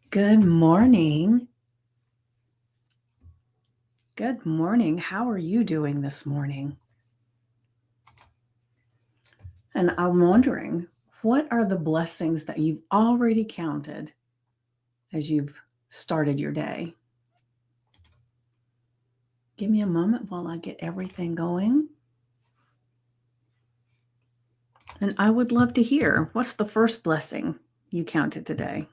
Good morning. Good morning. How are you doing this morning? And I'm wondering, what are the blessings that you've already counted as you've started your day? Give me a moment while I get everything going. And I would love to hear, what's the first blessing you counted today?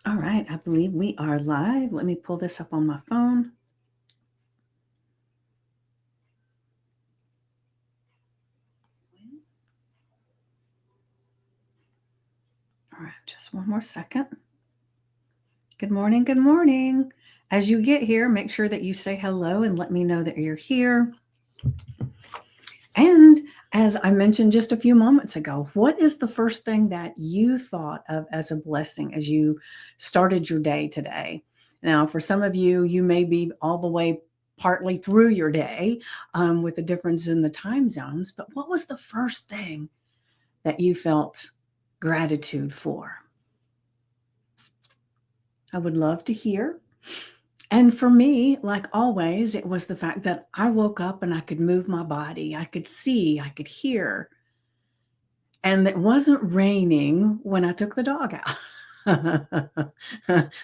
All right, I believe we are live. Let me pull this up on my phone. All right, just one more second. Good morning. Good morning. As you get here, make sure that you say hello and let me know that you're here. And as I mentioned just a few moments ago, what is the first thing that you thought of as a blessing as you started your day today? Now, for some of you, you may be all the way partly through your day with the difference in the time zones, but what was the first thing that you felt gratitude for? I would love to hear. And for me, like always, it was the fact that I woke up and I could move my body, I could see, I could hear, and it wasn't raining when I took the dog out.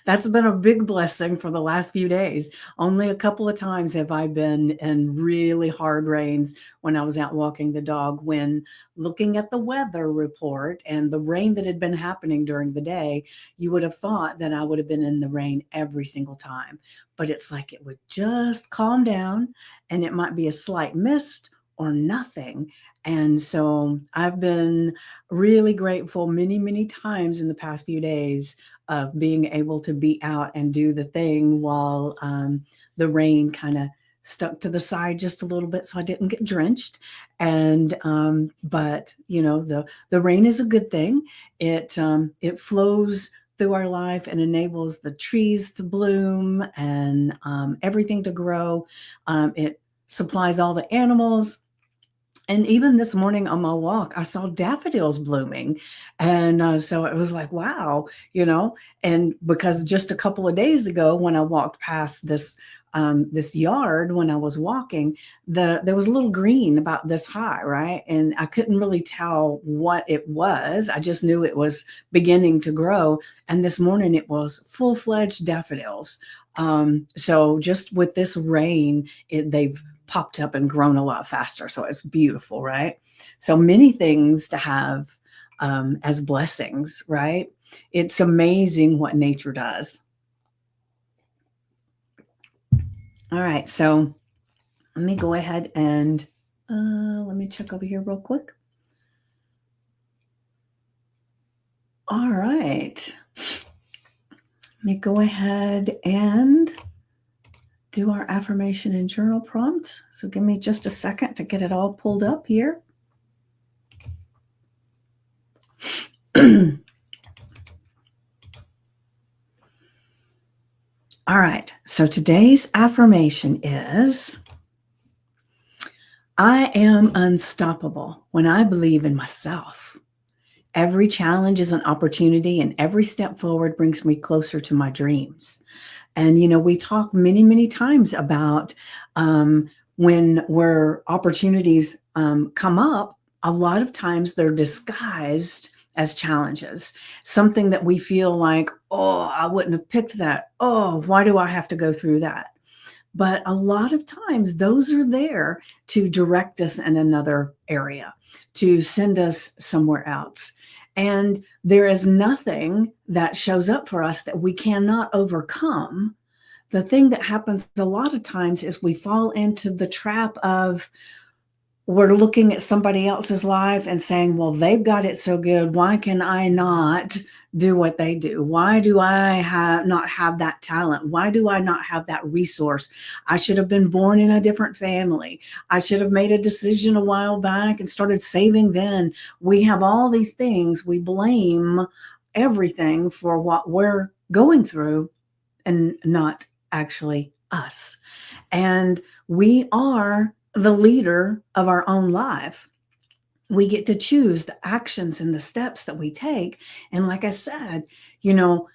That's been a big blessing for the last few days. Only a couple of times have I been in really hard rains when I was out walking the dog, when looking at the weather report and the rain that had been happening during the day, you would have thought that I would have been in the rain every single time. But it's like it would just calm down and it might be a slight mist or nothing. And so I've been really grateful many, many times in the past few days of being able to be out and do the thing while the rain kind of stuck to the side just a little bit so I didn't get drenched. And but you know, the rain is a good thing. It flows through our life and enables the trees to bloom and everything to grow. It supplies all the animals, and even this morning on my walk, I saw daffodils blooming. And so it was like, wow, you know, and because just a couple of days ago, when I walked past this yard when I was walking, there was a little green about this high, right? And I couldn't really tell what it was. I just knew it was beginning to grow. And this morning it was full-fledged daffodils. So just with this rain, they've popped up and grown a lot faster. So it's beautiful, right? So many things to have as blessings, right? It's amazing what nature does. All right, so let me go ahead and let me check over here real quick. All right, let me go ahead and do our affirmation and journal prompt. So give me just a second to get it all pulled up here. All right, so today's affirmation is, I am unstoppable when I believe in myself. Every challenge is an opportunity, and every step forward brings me closer to my dreams. And, you know, we talk many, many times about where opportunities come up, a lot of times they're disguised as challenges, something that we feel like, oh, I wouldn't have picked that. Oh, why do I have to go through that? But a lot of times those are there to direct us in another area, to send us somewhere else. And there is nothing that shows up for us that we cannot overcome. The thing that happens a lot of times is we fall into the trap of, we're looking at somebody else's life and saying, well, they've got it so good. Why can I not do what they do? Why do I not have that talent? Why do I not have that resource? I should have been born in a different family. I should have made a decision a while back and started saving then. We have all these things. We blame everything for what we're going through and not actually us. And we are the leader of our own life. We get to choose the actions and the steps that we take. And like I said, you know,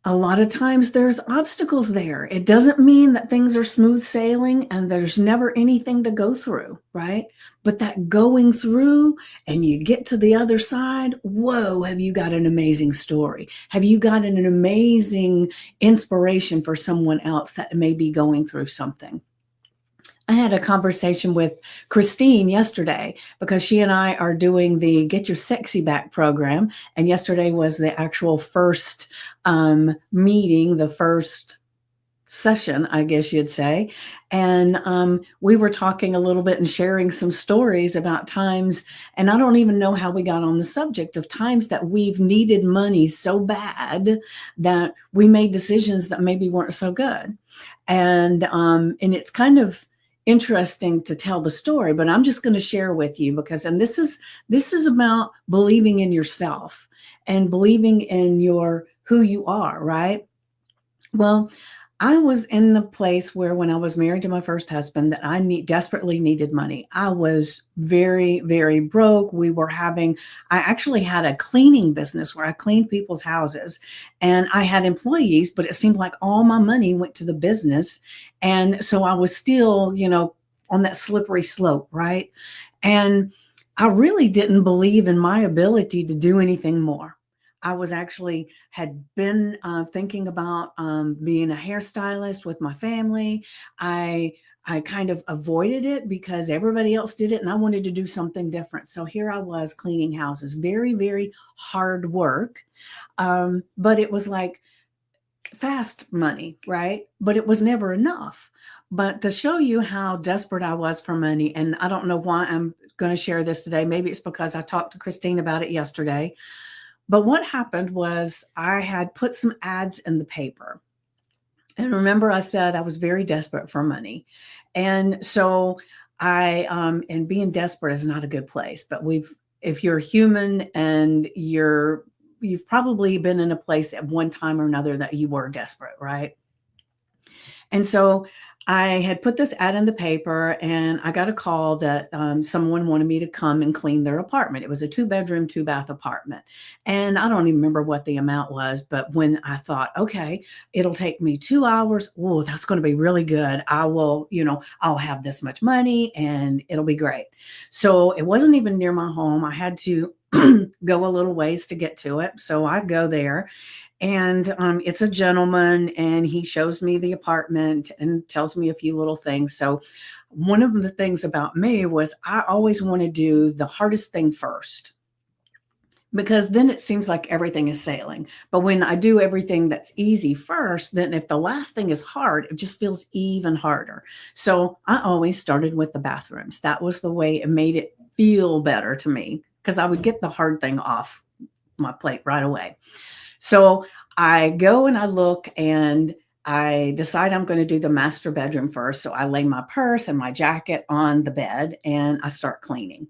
a lot of times there's obstacles there. It doesn't mean that things are smooth sailing and there's never anything to go through, right? But that going through and you get to the other side, whoa, have you got an amazing story? Have you got an amazing inspiration for someone else that may be going through something? I had a conversation with Christine yesterday because she and I are doing the Get Your Sexy Back program. And yesterday was the actual first meeting, the first session, I guess you'd say. And we were talking a little bit and sharing some stories about times. And I don't even know how we got on the subject of times that we've needed money so bad that we made decisions that maybe weren't so good. And it's kind of interesting to tell the story, but I'm just going to share with you because, and this is about believing in yourself and believing in your who you are, right? Well, I was in the place where when I was married to my first husband that desperately needed money. I was very, very broke. I actually had a cleaning business where I cleaned people's houses and I had employees, but it seemed like all my money went to the business. And so I was still, on that slippery slope, right? And I really didn't believe in my ability to do anything more. I was actually had been thinking about being a hairstylist with my family. I kind of avoided it because everybody else did it and I wanted to do something different. So here I was cleaning houses, very, very hard work. But it was like fast money, right? But it was never enough. But to show you how desperate I was for money, and I don't know why I'm going to share this today. Maybe it's because I talked to Christine about it yesterday. But what happened was I had put some ads in the paper. And remember, I said I was very desperate for money. And so and being desperate is not a good place, but if you're human and you've probably been in a place at one time or another that you were desperate, right? And so I had put this ad in the paper and I got a call that someone wanted me to come and clean their apartment. It was a 2-bedroom, 2-bath apartment. And I don't even remember what the amount was, but when I thought, okay, it'll take me 2 hours. Oh, that's going to be really good. I'll have this much money and it'll be great. So it wasn't even near my home. I had to go a little ways to get to it. So I go there. And it's a gentleman, and he shows me the apartment and tells me a few little things. So one of the things about me was I always want to do the hardest thing first because then it seems like everything is sailing. But when I do everything that's easy first, then if the last thing is hard, it just feels even harder. So I always started with the bathrooms. That was the way it made it feel better to me because I would get the hard thing off my plate right away. So I go and I look and I decide I'm going to do the master bedroom first. So I lay my purse and my jacket on the bed and I start cleaning.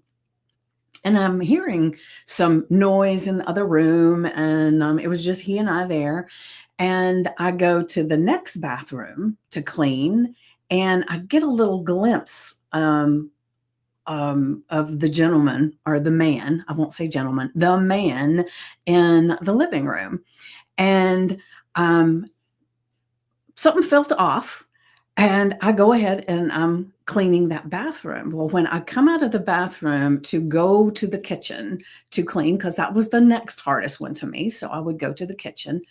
And I'm hearing some noise in the other room. And it was just he and I there. And I go to the next bathroom to clean. And I get a little glimpse of the gentleman or the man, I won't say gentleman, the man in the living room. And something felt off. And I go ahead and I'm cleaning that bathroom. Well, when I come out of the bathroom to go to the kitchen to clean, because that was the next hardest one to me. So I would go to the kitchen.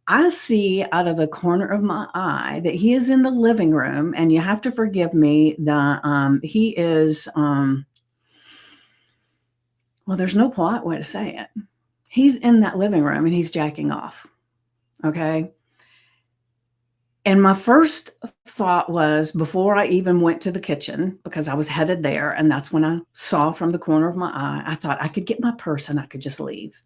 I see out of the corner of my eye that he is in the living room, and you have to forgive me that he is, well, there's no polite way to say it. He's in that living room and he's jacking off. Okay. And my first thought was before I even went to the kitchen, because I was headed there, and that's when I saw from the corner of my eye, I thought I could get my purse and I could just leave.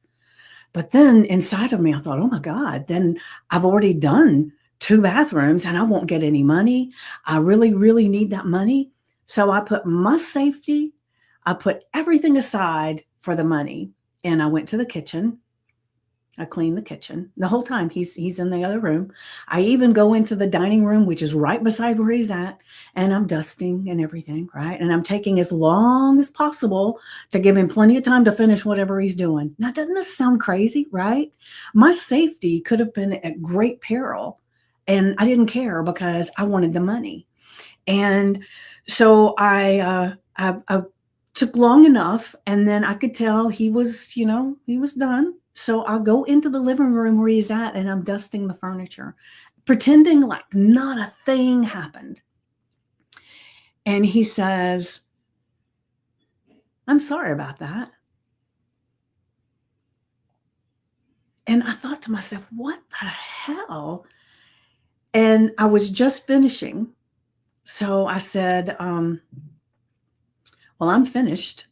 But then inside of me, I thought, oh my God, then I've already done 2 bathrooms and I won't get any money. I really, really need that money. So I put my safety, I put everything aside for the money. And I went to the kitchen I clean the kitchen the whole time. He's in the other room. I even go into the dining room, which is right beside where he's at, and I'm dusting and everything, right? And I'm taking as long as possible to give him plenty of time to finish whatever he's doing. Now, doesn't this sound crazy, right? My safety could have been at great peril, and I didn't care because I wanted the money. And so I took long enough, and then I could tell he was done. So I'll go into the living room where he's at, and I'm dusting the furniture, pretending like not a thing happened. And he says, "I'm sorry about that." And I thought to myself, what the hell? And I was just finishing. So I said, well, I'm finished.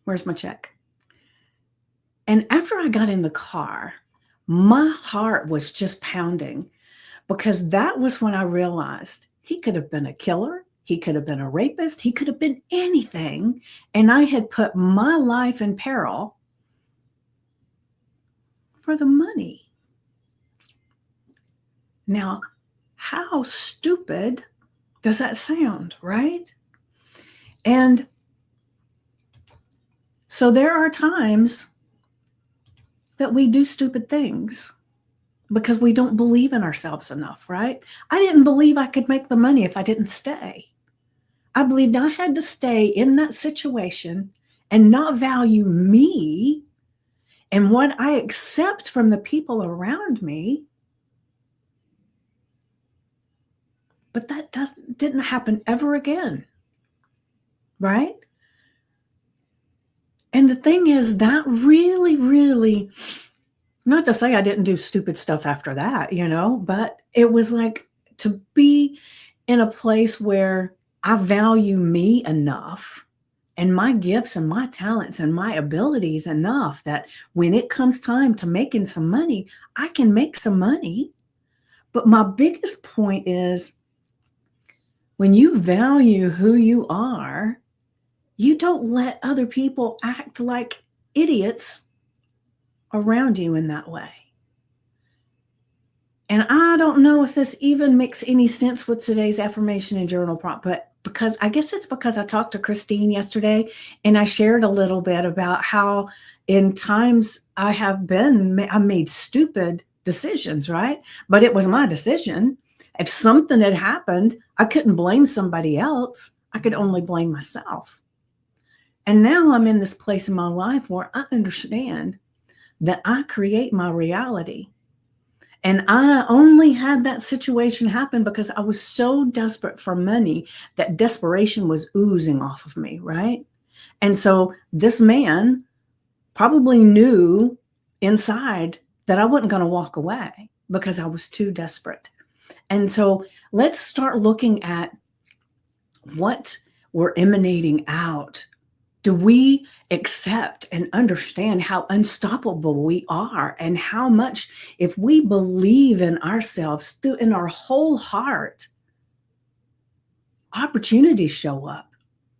Where's my check? And after I got in the car, my heart was just pounding because that was when I realized he could have been a killer. He could have been a rapist. He could have been anything. And I had put my life in peril for the money. Now, how stupid does that sound, right? And so there are times that we do stupid things because we don't believe in ourselves enough, right? I didn't believe I could make the money if I didn't stay. I believed I had to stay in that situation and not value me and what I accept from the people around me. But that didn't happen ever again, right? And the thing is, that really, really, not to say I didn't do stupid stuff after that, but it was like to be in a place where I value me enough and my gifts and my talents and my abilities enough that when it comes time to making some money, I can make some money. But my biggest point is when you value who you are, you don't let other people act like idiots around you in that way. And I don't know if this even makes any sense with today's affirmation and journal prompt, but because I guess it's because I talked to Christine yesterday and I shared a little bit about how in times I made stupid decisions, right? But it was my decision. If something had happened, I couldn't blame somebody else. I could only blame myself. And now I'm in this place in my life where I understand that I create my reality. And I only had that situation happen because I was so desperate for money that desperation was oozing off of me, right? And so this man probably knew inside that I wasn't going to walk away because I was too desperate. And so let's start looking at what we're emanating out. Do we accept and understand how unstoppable we are and how much, if we believe in ourselves in our whole heart, opportunities show up?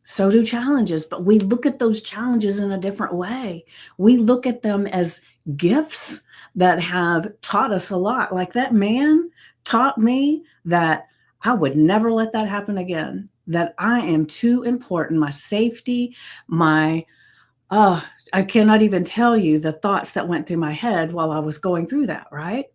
So do challenges, but we look at those challenges in a different way. We look at them as gifts that have taught us a lot. Like that man taught me that I would never let that happen again, that I am too important. My safety, I cannot even tell you the thoughts that went through my head while I was going through that, right?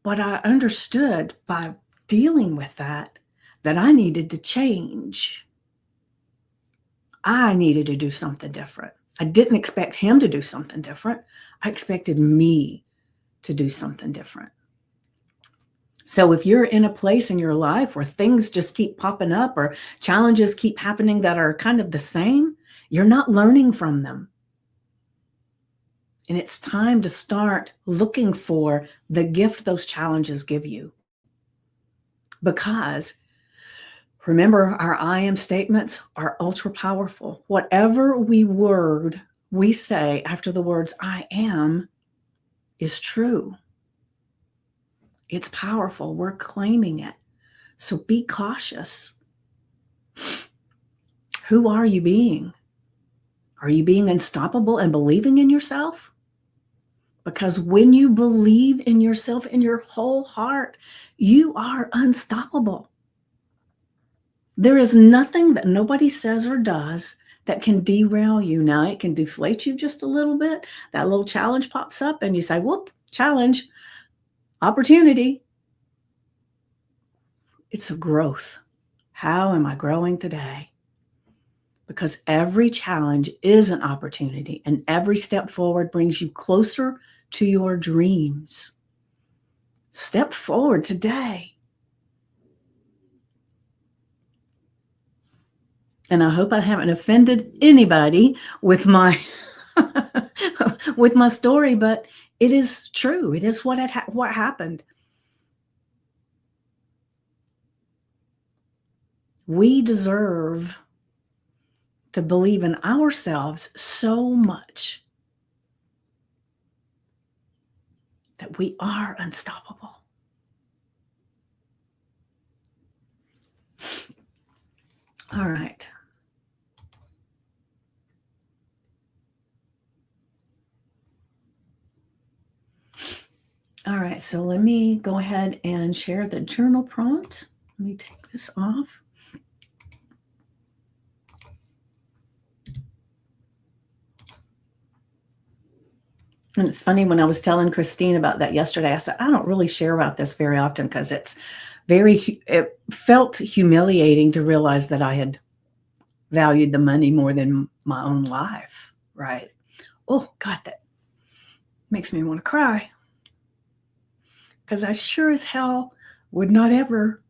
But I understood by dealing with that I needed to change. I needed to do something different. I didn't expect him to do something different. I expected me to do something different. So if you're in a place in your life where things just keep popping up or challenges keep happening that are kind of the same, you're not learning from them. And it's time to start looking for the gift those challenges give you. Because remember, our I am statements are ultra powerful. Whatever we say after the words I am is true. It's powerful. We're claiming it. So be cautious. Who are you being? Are you being unstoppable and believing in yourself? Because when you believe in yourself in your whole heart, you are unstoppable. There is nothing that nobody says or does that can derail you. Now, it can deflate you just a little bit. That little challenge pops up and you say, whoop, challenge, opportunity. It's a growth. How am I growing today? Because every challenge is an opportunity, and every step forward brings you closer to your dreams. Step forward today. And I hope I haven't offended anybody with my with my story, but it is true. It is what happened. We deserve to believe in ourselves so much that we are unstoppable. All right. All right, so let me go ahead and share the journal prompt. Let me take this off. And it's funny, when I was telling Christine about that yesterday, I said, I don't really share about this very often because it felt humiliating to realize that I had valued the money more than my own life, right? Oh, God, that makes me want to cry. Because I sure as hell would not ever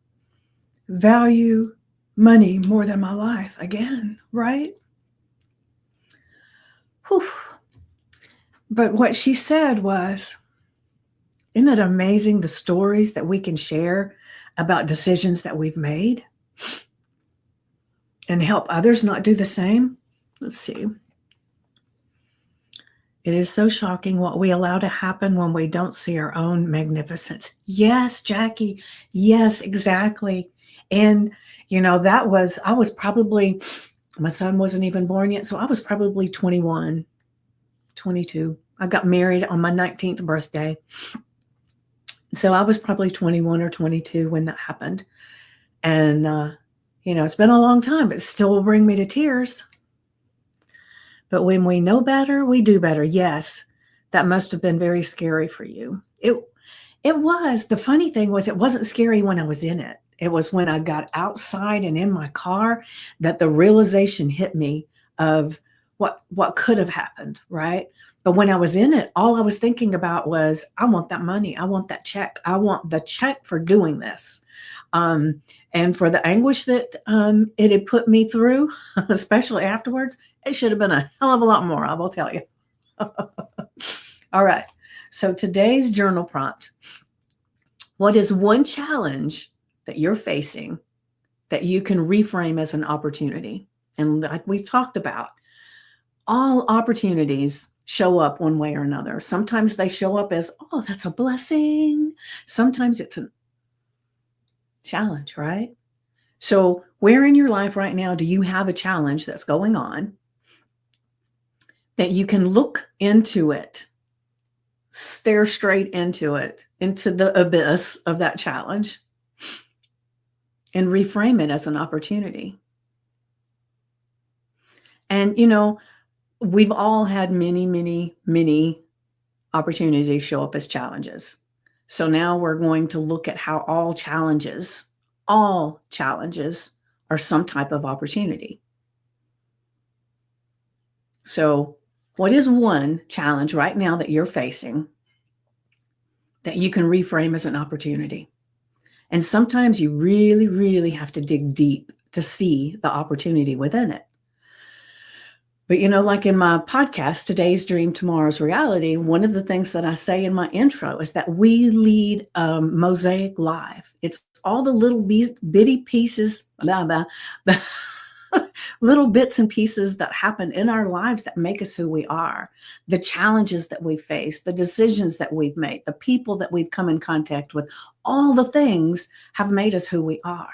value money more than my life again, right? Whew. But what she said was, isn't it amazing the stories that we can share about decisions that we've made and help others not do the same? Let's see. It is so shocking what we allow to happen when we don't see our own magnificence. Yes, Jackie. Yes, exactly. And, I was probably, my son wasn't even born yet, so I was probably 21, 22. I got married on my 19th birthday. So I was probably 21 or 22 when that happened. And, it's been a long time, but it still will bring me to tears. But when we know better, we do better. Yes, that must have been very scary for you. It was. The funny thing was, it wasn't scary when I was in it. It was when I got outside and in my car that the realization hit me of what could have happened, right? But when I was in it, all I was thinking about was, I want that money. I want that check. I want the check for doing this. And for the anguish that it had put me through, especially afterwards, it should have been a hell of a lot more, I will tell you. All right. So today's journal prompt. What is one challenge that you're facing that you can reframe as an opportunity? And like we talked about, all opportunities show up one way or another. Sometimes they show up as, oh, that's a blessing. Sometimes it's a challenge, right? So where in your life right now do you have a challenge that's going on that you can look into it, stare straight into it, into the abyss of that challenge, and reframe it as an opportunity? And, we've all had many, many, many opportunities show up as challenges. So now we're going to look at how all challenges are some type of opportunity. So what is one challenge right now that you're facing that you can reframe as an opportunity? And sometimes you really, really have to dig deep to see the opportunity within it. But, like in my podcast, Today's Dream, Tomorrow's Reality, one of the things that I say in my intro is that we lead a mosaic life. It's all the little bitty pieces, the little bits and pieces that happen in our lives that make us who we are, the challenges that we face, the decisions that we've made, the people that we've come in contact with, all the things have made us who we are.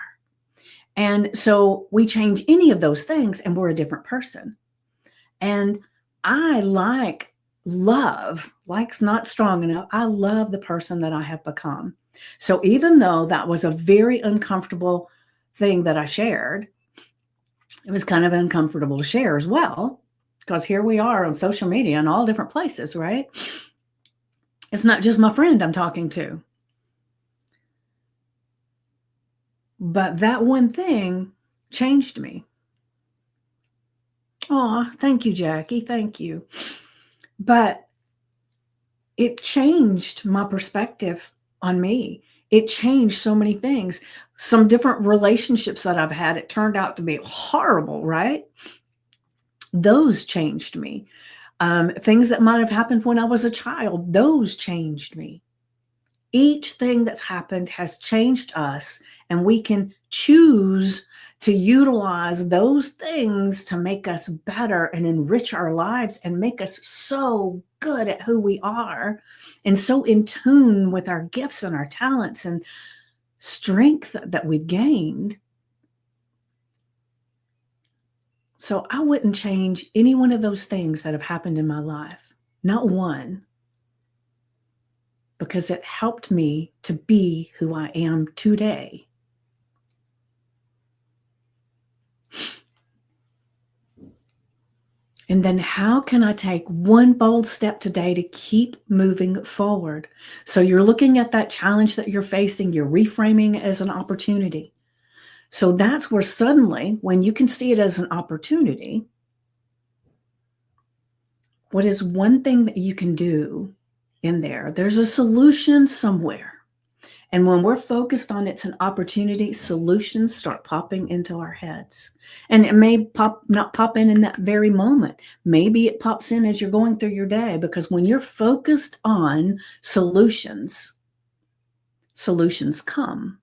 And so we change any of those things and we're a different person. And I like love, like's not strong enough. I love the person that I have become. So even though that was a very uncomfortable thing that I shared, it was kind of uncomfortable to share as well, because here we are on social media in all different places, right? It's not just my friend I'm talking to. But that one thing changed me. Oh, thank you, Jackie. Thank you. But it changed my perspective on me. It changed so many things. Some different relationships that I've had, it turned out to be horrible, right? Those changed me. Things that might have happened when I was a child, those changed me. Each thing that's happened has changed us, and we can choose to utilize those things to make us better and enrich our lives and make us so good at who we are and so in tune with our gifts and our talents and strength that we've gained. So I wouldn't change any one of those things that have happened in my life, not one, because it helped me to be who I am today. And then how can I take one bold step today to keep moving forward? So you're looking at that challenge that you're facing, you're reframing it as an opportunity. So that's where suddenly, when you can see it as an opportunity, what is one thing that you can do in there? There's a solution somewhere. And when we're focused on it's an opportunity, solutions start popping into our heads. And it may not pop in that very moment. Maybe it pops in as you're going through your day, because when you're focused on solutions, solutions come.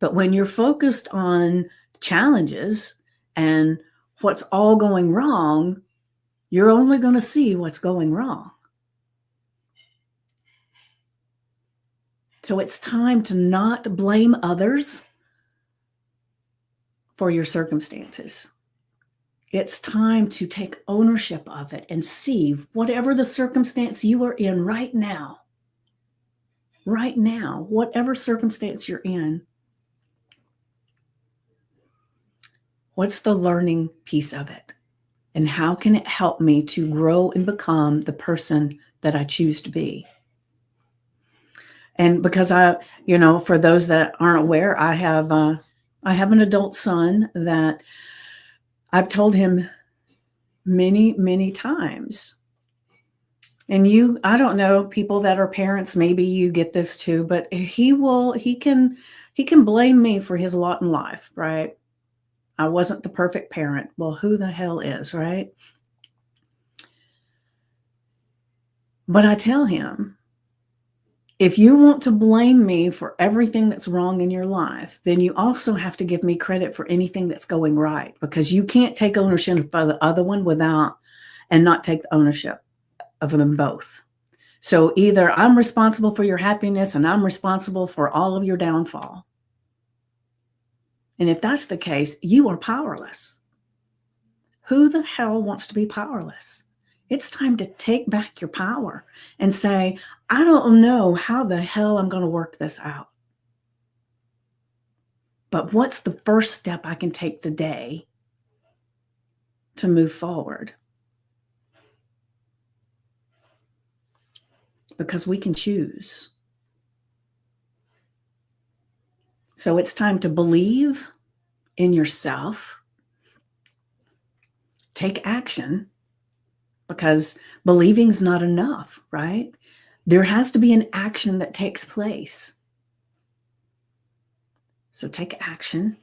But when you're focused on challenges and what's all going wrong, you're only going to see what's going wrong. So it's time to not blame others for your circumstances. It's time to take ownership of it and see whatever the circumstance you are in right now, whatever circumstance you're in, what's the learning piece of it? And how can it help me to grow and become the person that I choose to be? And because for those that aren't aware, I have an adult son that I've told him many, many times. And I don't know, people that are parents, maybe you get this too, but he can blame me for his lot in life, right? I wasn't the perfect parent. Well, who the hell is, right? But I tell him, if you want to blame me for everything that's wrong in your life, then you also have to give me credit for anything that's going right, because you can't take ownership of the other one and not take the ownership of them both. So either I'm responsible for your happiness and I'm responsible for all of your downfall. And if that's the case, you are powerless. Who the hell wants to be powerless? It's time to take back your power and say, I don't know how the hell I'm going to work this out. But what's the first step I can take today to move forward? Because we can choose. So it's time to believe in yourself, take action, because believing's not enough, right? There has to be an action that takes place. So take action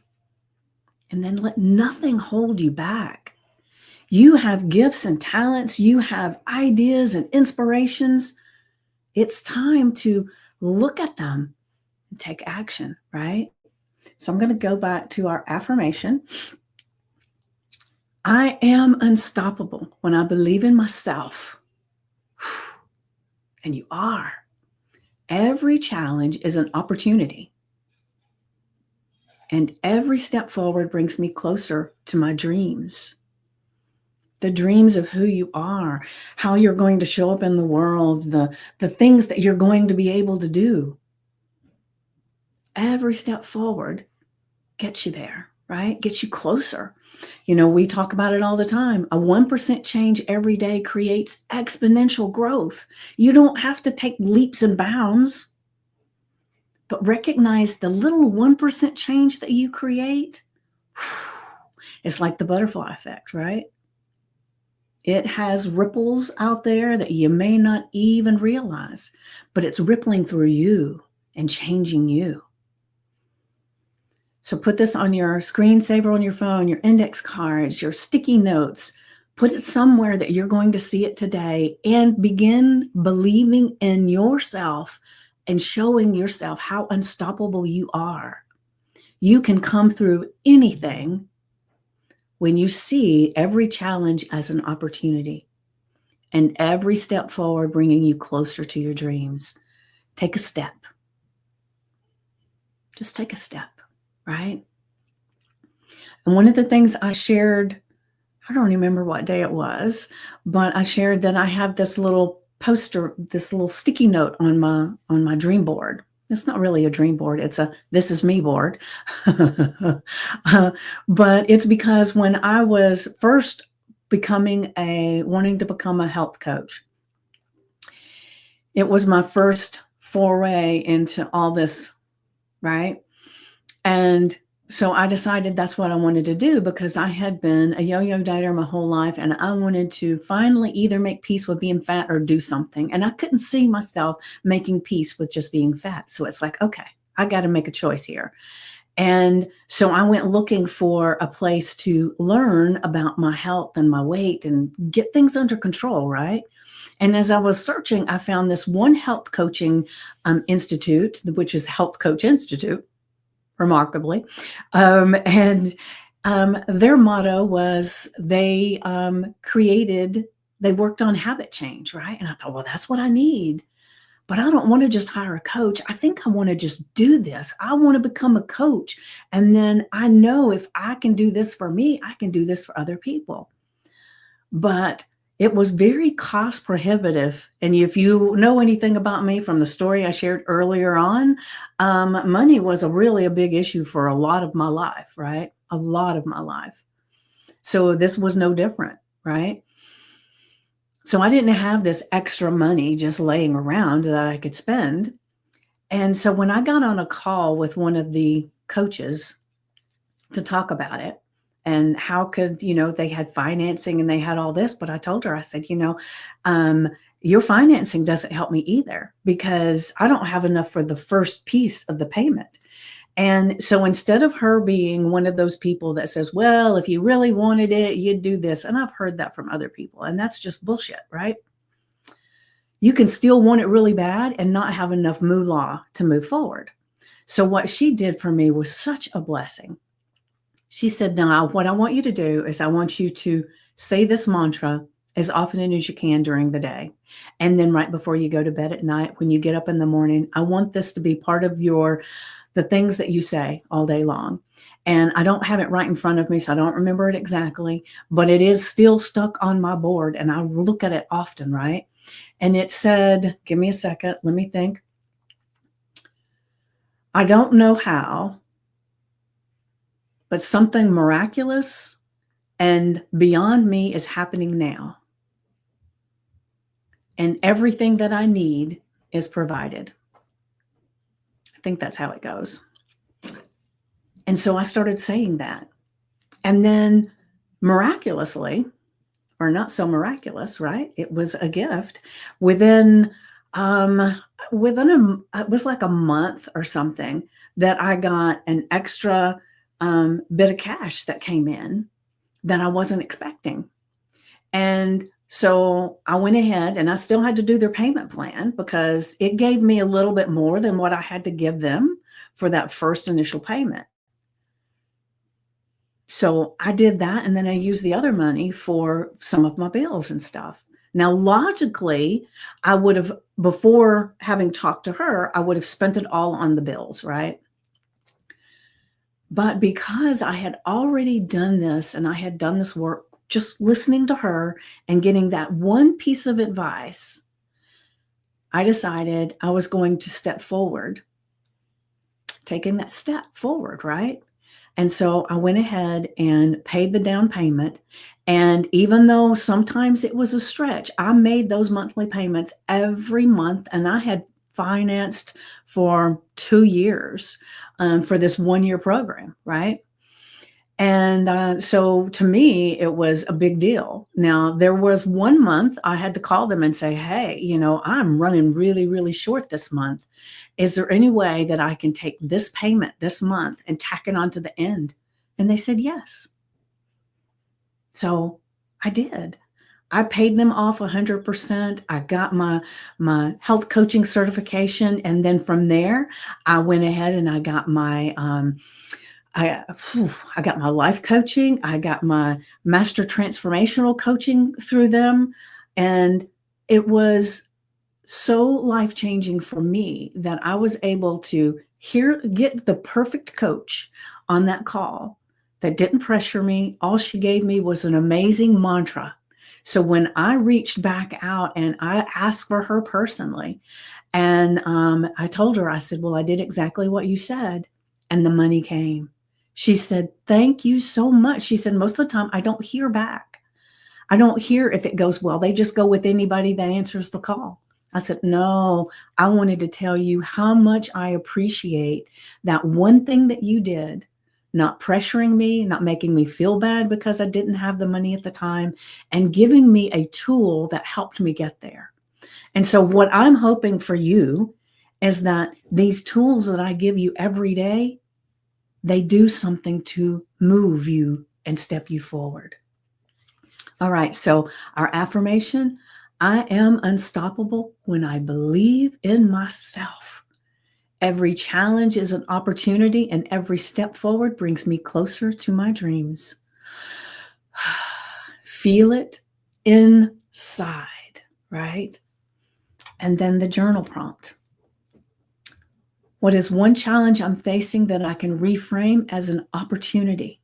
and then let nothing hold you back. You have gifts and talents, you have ideas and inspirations. It's time to look at them and take action, right? So I'm going to go back to our affirmation. I am unstoppable when I believe in myself. And you are. Every challenge is an opportunity. And every step forward brings me closer to my dreams. the dreams of who you are, how you're going to show up in the world, the things that you're going to be able to do. Every step forward gets you there, right? Gets you closer. We talk about it all the time. A 1% change every day creates exponential growth. You don't have to take leaps and bounds, but recognize the little 1% change that you create. It's like the butterfly effect, right? It has ripples out there that you may not even realize, but it's rippling through you and changing you. So put this on your screensaver on your phone, your index cards, your sticky notes. Put it somewhere that you're going to see it today, and begin believing in yourself and showing yourself how unstoppable you are. You can come through anything when you see every challenge as an opportunity and every step forward bringing you closer to your dreams. Take a step. Just take a step, right? And one of the things I shared, I don't remember what day it was, but I shared that I have this little poster, this little sticky note on my dream board. It's not really a dream board. It's a "This is me" board. But it's because when I was first wanting to become a health coach, it was my first foray into all this, right? And so I decided that's what I wanted to do, because I had been a yo-yo dieter my whole life, and I wanted to finally either make peace with being fat or do something. And I couldn't see myself making peace with just being fat. So it's like, okay, I got to make a choice here. And so I went looking for a place to learn about my health and my weight and get things under control, right? And as I was searching, I found this one health coaching institute, which is Health Coach Institute, remarkably. And their motto was they worked on habit change, right? And I thought, well, that's what I need. But I don't want to just hire a coach. I think I want to just do this. I want to become a coach. And then I know if I can do this for me, I can do this for other people. But it was very cost prohibitive. And if you know anything about me from the story I shared earlier on, money was really a big issue for a lot of my life, right? A lot of my life. So this was no different, right? So I didn't have this extra money just laying around that I could spend. And so when I got on a call with one of the coaches to talk about it, and how could, they had financing and they had all this, but I told her, I said, your financing doesn't help me either, because I don't have enough for the first piece of the payment. And so instead of her being one of those people that says, well, if you really wanted it, you'd do this. And I've heard that from other people, and that's just bullshit, right? You can still want it really bad and not have enough moolah to move forward. So what she did for me was such a blessing. She said, now, what I want you to do is I want you to say this mantra as often as you can during the day. And then right before you go to bed at night, when you get up in the morning, I want this to be part of the things that you say all day long. And I don't have it right in front of me, so I don't remember it exactly, but it is still stuck on my board, and I look at it often, right? And it said, give me a second, let me think. I don't know how, but something miraculous and beyond me is happening now. And everything that I need is provided. I think that's how it goes. And so I started saying that. And then miraculously, or not so miraculous, right? It was a gift. Within it was like a month or something that I got an extra bit of cash that came in that I wasn't expecting. And so I went ahead, and I still had to do their payment plan because it gave me a little bit more than what I had to give them for that first initial payment. So I did that, and then I used the other money for some of my bills and stuff. Now, logically, I would have, before having talked to her, I would have spent it all on the bills, right? But because I had already done this, and I had done this work just listening to her and getting that one piece of advice, I decided I was going to step forward, taking that step forward, right? And so I went ahead and paid the down payment. And even though sometimes it was a stretch, I made those monthly payments every month. And I had financed for 2 years for this 1 year program, right? And so to me, it was a big deal. Now, there was 1 month I had to call them and say, hey, I'm running really, really short this month. Is there any way that I can take this payment this month and tack it on to the end? And they said yes. So I did. I paid them off 100%. I got my health coaching certification. And then from there, I went ahead and I got my I got my life coaching. I got my master transformational coaching through them. And it was so life-changing for me that I was able to get the perfect coach on that call that didn't pressure me. All she gave me was an amazing mantra. So when I reached back out and I asked for her personally, and I told her, I said, well, I did exactly what you said, and the money came. She said, thank you so much. She said, most of the time I don't hear back. I don't hear if it goes well. They just go with anybody that answers the call. I said, no, I wanted to tell you how much I appreciate that one thing that you did, not pressuring me, not making me feel bad because I didn't have the money at the time, and giving me a tool that helped me get there. And so what I'm hoping for you is that these tools that I give you every day, they do something to move you and step you forward. All right, so our affirmation, I am unstoppable when I believe in myself. Every challenge is an opportunity, and every step forward brings me closer to my dreams. Feel it inside, right? And then the journal prompt. What is one challenge I'm facing that I can reframe as an opportunity?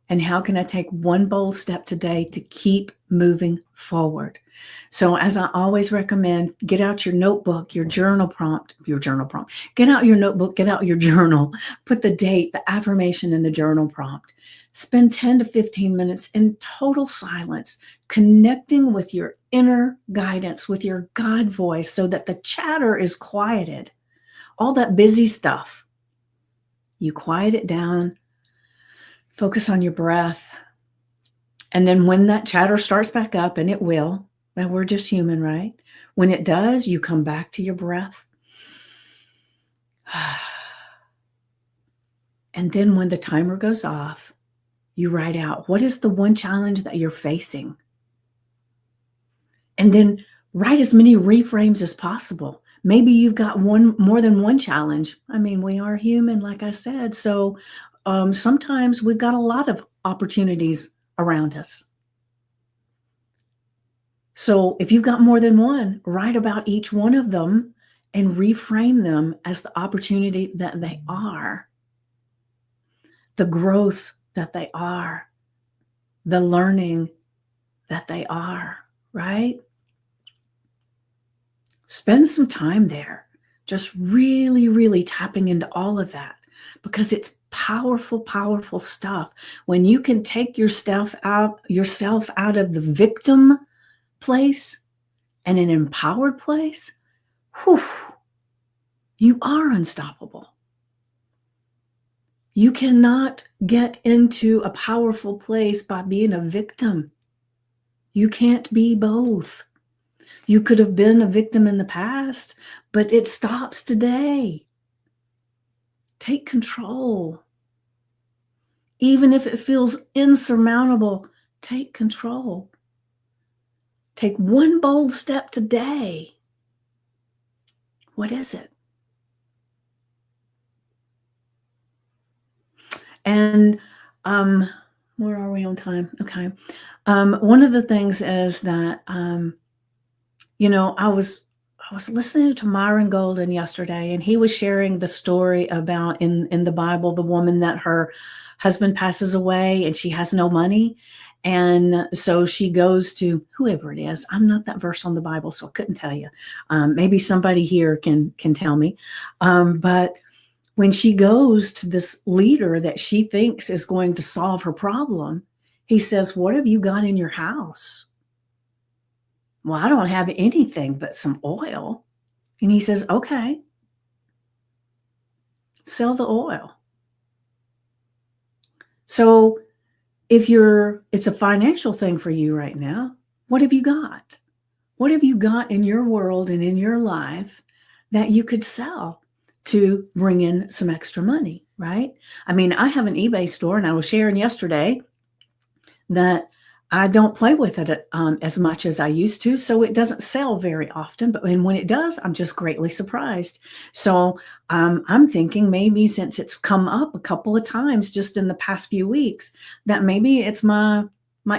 And how can I take one bold step today to keep moving forward? So as I always recommend, get out your notebook, your journal prompt, get out your notebook, get out your journal, put the date, the affirmation in the journal prompt. Spend 10 to 15 minutes in total silence, connecting with your inner guidance, with your God voice, so that the chatter is quieted. All that busy stuff, you quiet it down, focus on your breath. And then when that chatter starts back up, and it will, and we're just human, right? When it does, you come back to your breath. And then when the timer goes off, you write out, what is the one challenge that you're facing? And then write as many reframes as possible. Maybe you've got more than one challenge. I mean, we are human, like I said. So sometimes we've got a lot of opportunities around us. So if you've got more than one, write about each one of them and reframe them as the opportunity that they are, the growth that they are, the learning that they are, right? Spend some time there, just really, really tapping into all of that, because it's powerful, powerful stuff. When you can take yourself out of the victim place and an empowered place, whew, you are unstoppable. You cannot get into a powerful place by being a victim. You can't be both. You could have been a victim in the past, but it stops today. Take control. Even if it feels insurmountable, take control. Take one bold step today. What is it? And where are we on time? Okay. One of the things is that I was listening to Myron Golden yesterday, and he was sharing the story about in the Bible, the woman that her husband passes away and she has no money. And so she goes to whoever it is. I'm not that versed on the Bible, so I couldn't tell you. Maybe somebody here can tell me. But when she goes to this leader that she thinks is going to solve her problem, he says, "What have you got in your house?" "Well, I don't have anything but some oil." And he says, "Okay, sell the oil." So if it's a financial thing for you right now, what have you got? What have you got in your world and in your life that you could sell to bring in some extra money, right? I mean, I have an eBay store, and I was sharing yesterday that I don't play with it as much as I used to, so it doesn't sell very often. But when it does, I'm just greatly surprised. So I'm thinking maybe since it's come up a couple of times just in the past few weeks, that maybe it's my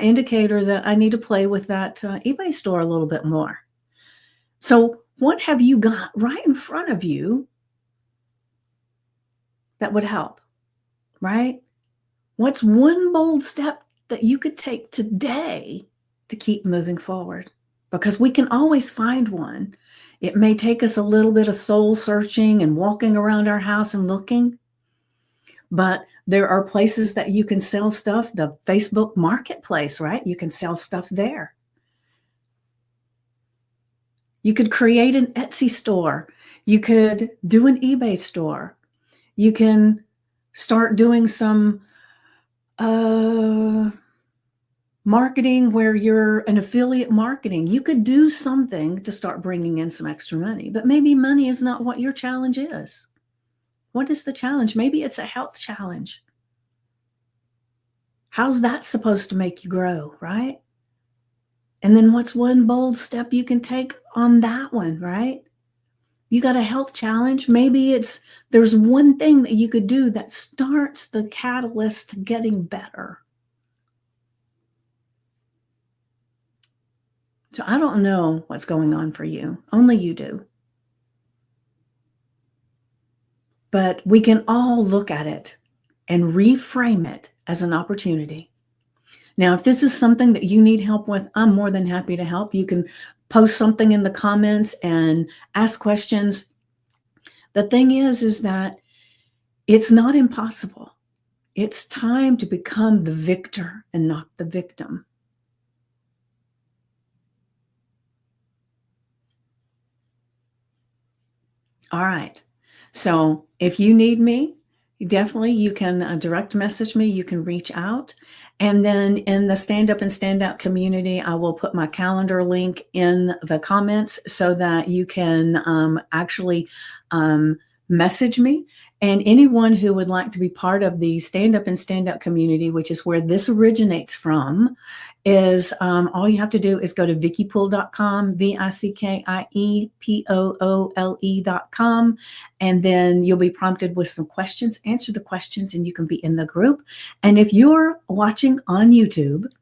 indicator that I need to play with that eBay store a little bit more. So what have you got right in front of you that would help, right? What's one bold step that you could take today to keep moving forward? Because we can always find one. It may take us a little bit of soul searching and walking around our house and looking, but there are places that you can sell stuff. The Facebook Marketplace, right? You can sell stuff there. You could create an Etsy store. You could do an eBay store. You can start doing some marketing where you're an affiliate marketing. You could do something to start bringing in some extra money, but maybe money is not what your challenge is. What is the challenge? Maybe it's a health challenge. How's that supposed to make you grow, right? And then what's one bold step you can take on that one, right? You got a health challenge. Maybe there's one thing that you could do that starts the catalyst to getting better. So I don't know what's going on for you. Only you do. But we can all look at it and reframe it as an opportunity. Now, if this is something that you need help with, I'm more than happy to help. You can post something in the comments and ask questions. The thing is that it's not impossible. It's time to become the victor and not the victim. All right. So if you need me, definitely you can direct message me. You can reach out. And then in the Stand Up and Stand Out community, I will put my calendar link in the comments so that you can actually message me. And anyone who would like to be part of the Stand Up and Stand Out community, which is where this originates from, is all you have to do is go to vickypoole.com, VICKIEPOOLE.com, and then you'll be prompted with some questions. Answer the questions and you can be in the group. And if you're watching on YouTube,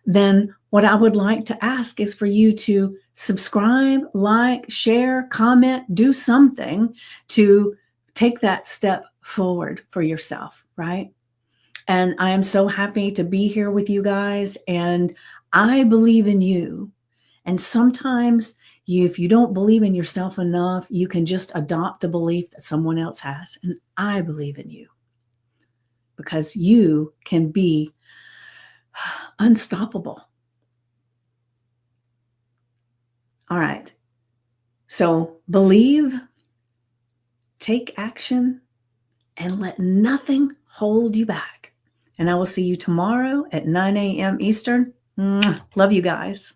then what I would like to ask is for you to subscribe, like, share, comment, do something to take that step forward for yourself, right? And I am so happy to be here with you guys. And I believe in you. And sometimes if you don't believe in yourself enough, you can just adopt the belief that someone else has. And I believe in you because you can be unstoppable. All right. So believe, take action, and let nothing hold you back. And I will see you tomorrow at 9 a.m. Eastern. Love you guys.